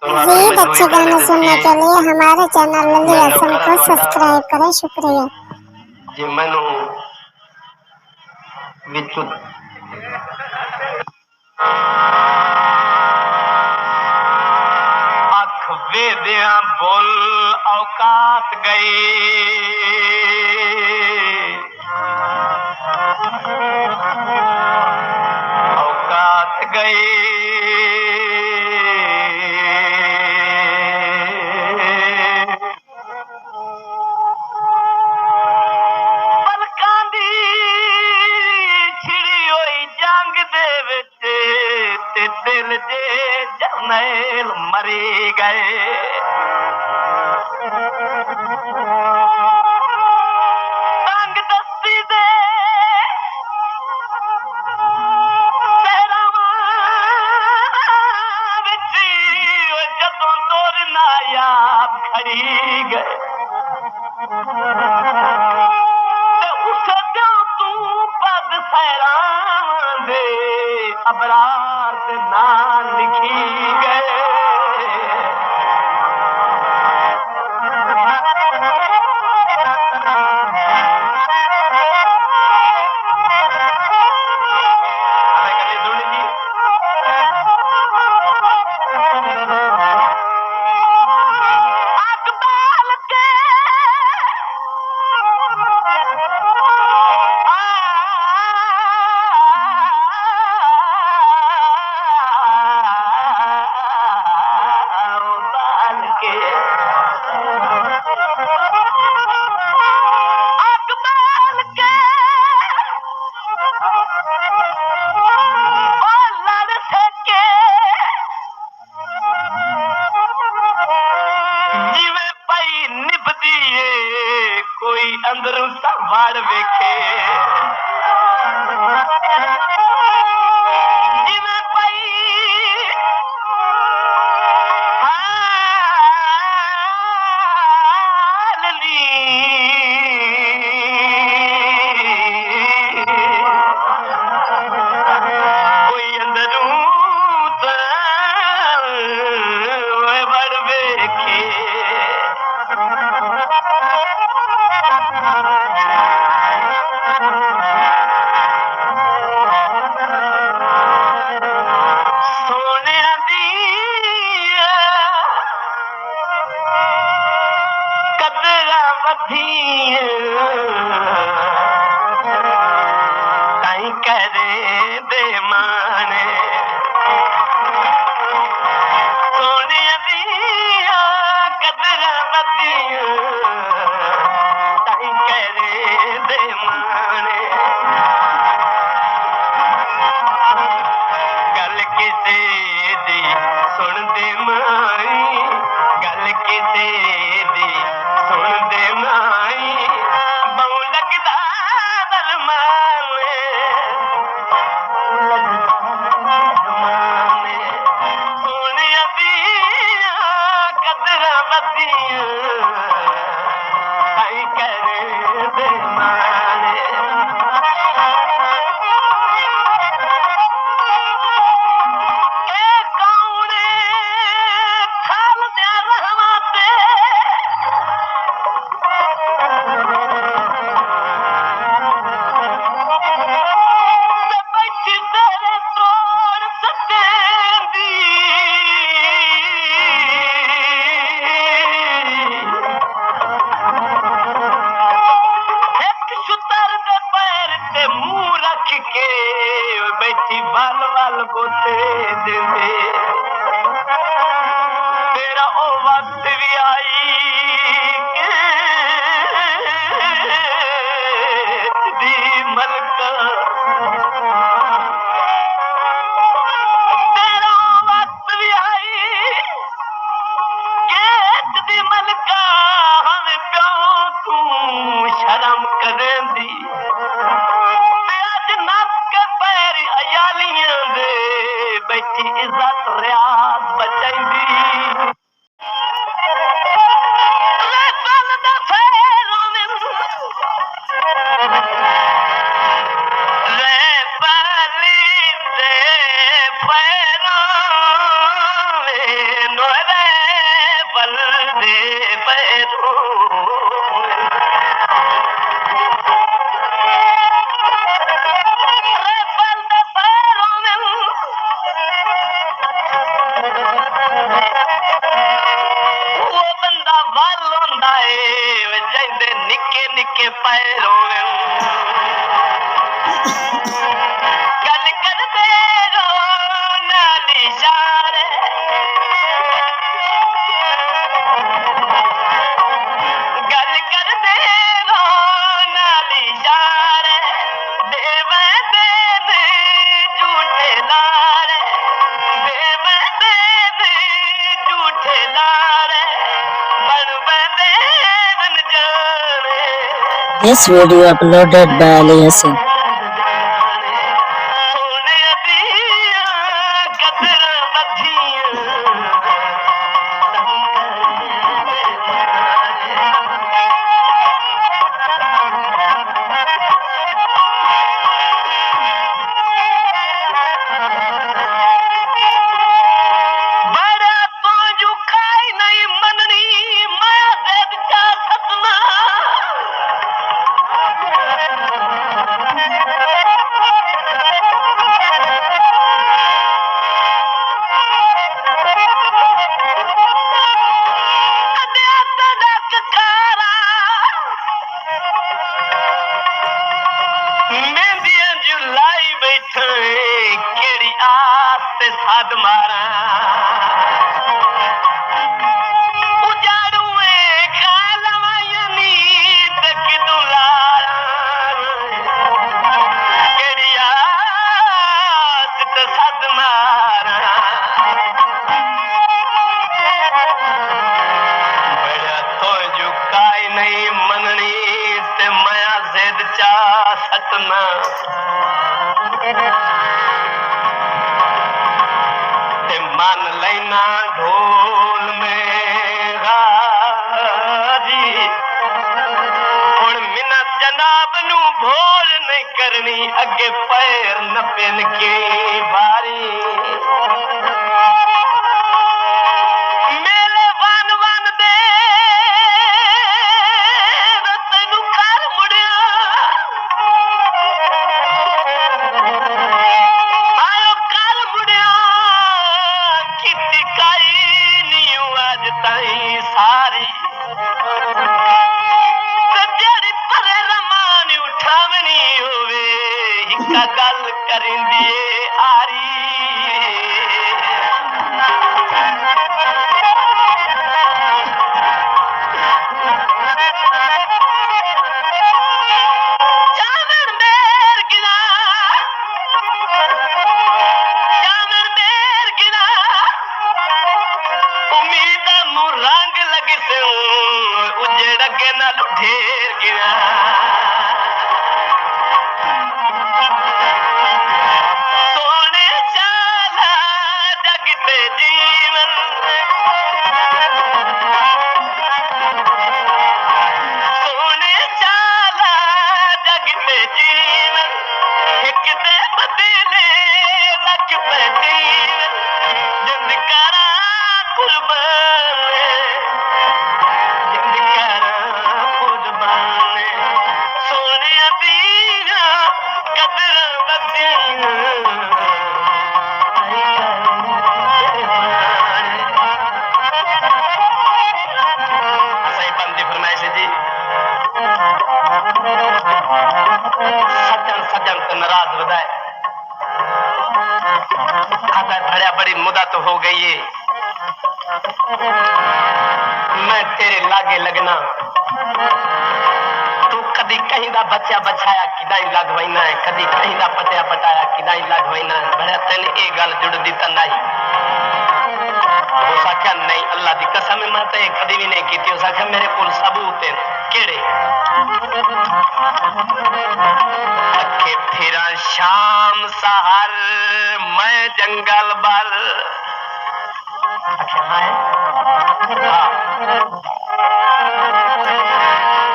मजीद अच्छे गाने सुनने के लिए हमारे चैनल लली एफएम को सब्सक्राइब करें। शुक्रिया जी। मैनू विचु अख वेदिया बोल औकात गई, औकात गई। दिल जे जरनैल मरी गए, तंग दस्ती दे जदों दौर नायाब खड़ी गए, उस तू पद सैरान दे अबरार दे नाम लिखी गए। कोई अंदरों संभाल वेखे, जिवें पई हालनी कोई अंदरों बड़ वेखे। ताई करे दे माने सोने दिया कदर बदिया, ताई करे दे माने। गल किसे दी सुन दे माई, गल किसे दी सुन दे माई, बहु लगदा दरमाने, सोने दिया कदर बदिया, ताई करे दे माने। वो बंदा वाल होंदा है जिंदे निक्के निक्के पैर होवे गल करदे रो नाल इशारे गल करदे रो नाल इशारे देवे दे झूठे लारे देवे दे झूठे लारे बनवे दे बन जाने This video uploaded by Ali Hassan. सोने दिया कदर बधिया बड़ा तो झुकाई नहीं मननी माया देव का सपना मेहंदियां जुलाई बैठे केड़ी आस ते साध मारा उजाड़ुए खालवाया नीत किदू लारा केड़ी आस ते साध मारा बड़ा तो झुकाई नहीं मननी ते माया जिद चा सतना ते मन लेना ढोल में गाजी हुण मिन्नत जनाब नू भोर नहीं करनी अगे पैर न पेन के बारी मेले वन वन दे तैनू कर मुड़िया आयो कर मुड़िया किती काई नीं अज ताईं सारी ते जेड़ी परे रमानी उठावनी होवे हिक्का गल करिंदी ए आरी चावर मेर गिरा चावर मेर गिरा उम्मीद नू रंग लग से उजड़ के नाल ढेर गिरा सोने चाला जगते जीवन सोने चाला जगते जीवन एक दे बदले लख पे जीवन जिंद करा कुर्बान जिंद करा कुर्बान सोने दीना कदर बदीना सही बंदी फरमाइश है जी सज्जन सज्जन तो नाराज बदाए आता धड़िया बड़ी मुदत हो गई है मैं तेरे लागे लगना तू कदी कहीं दा बच्चा बछाया किदाई लगवाइना है कदी कहीं दा पटिया पटाया किदाई लगवाइना है बड़ा तेन ये गल जुड़दी तो नहीं उस आख्या नहीं अल्लाह दी कसम मैं ते कदी भी नहीं की उस आख्या मेरे कोल सबूत है केड़े अखे फिरा शाम सहर मैं जंगल बर आख्या हाँ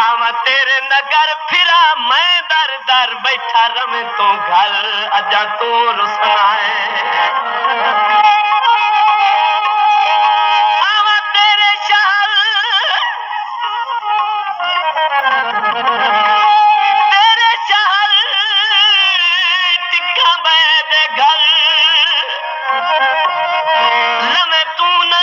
आवा तेरे नगर फिरा मैं दर दर बैठा रमे तो घर अजा तो रुसना है आवा तेरे शहर टिक्का मैं दे घर लमे तू न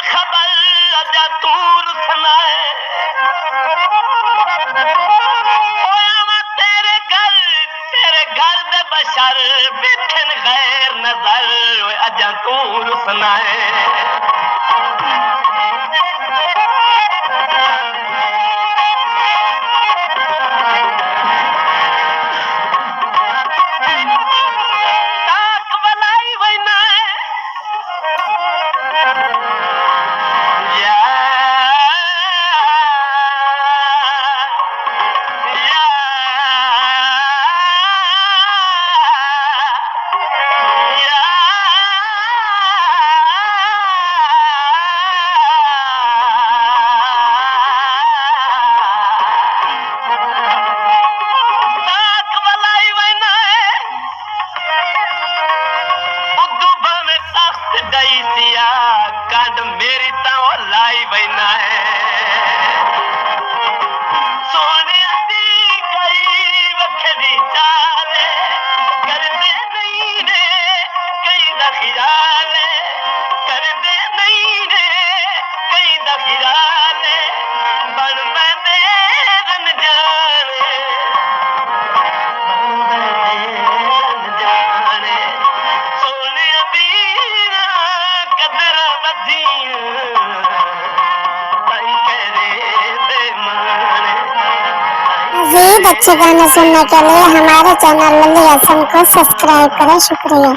मज़ीद अच्छे गाने सुनने के लिए हमारे चैनल लली हसन को सब्सक्राइब करें। शुक्रिया।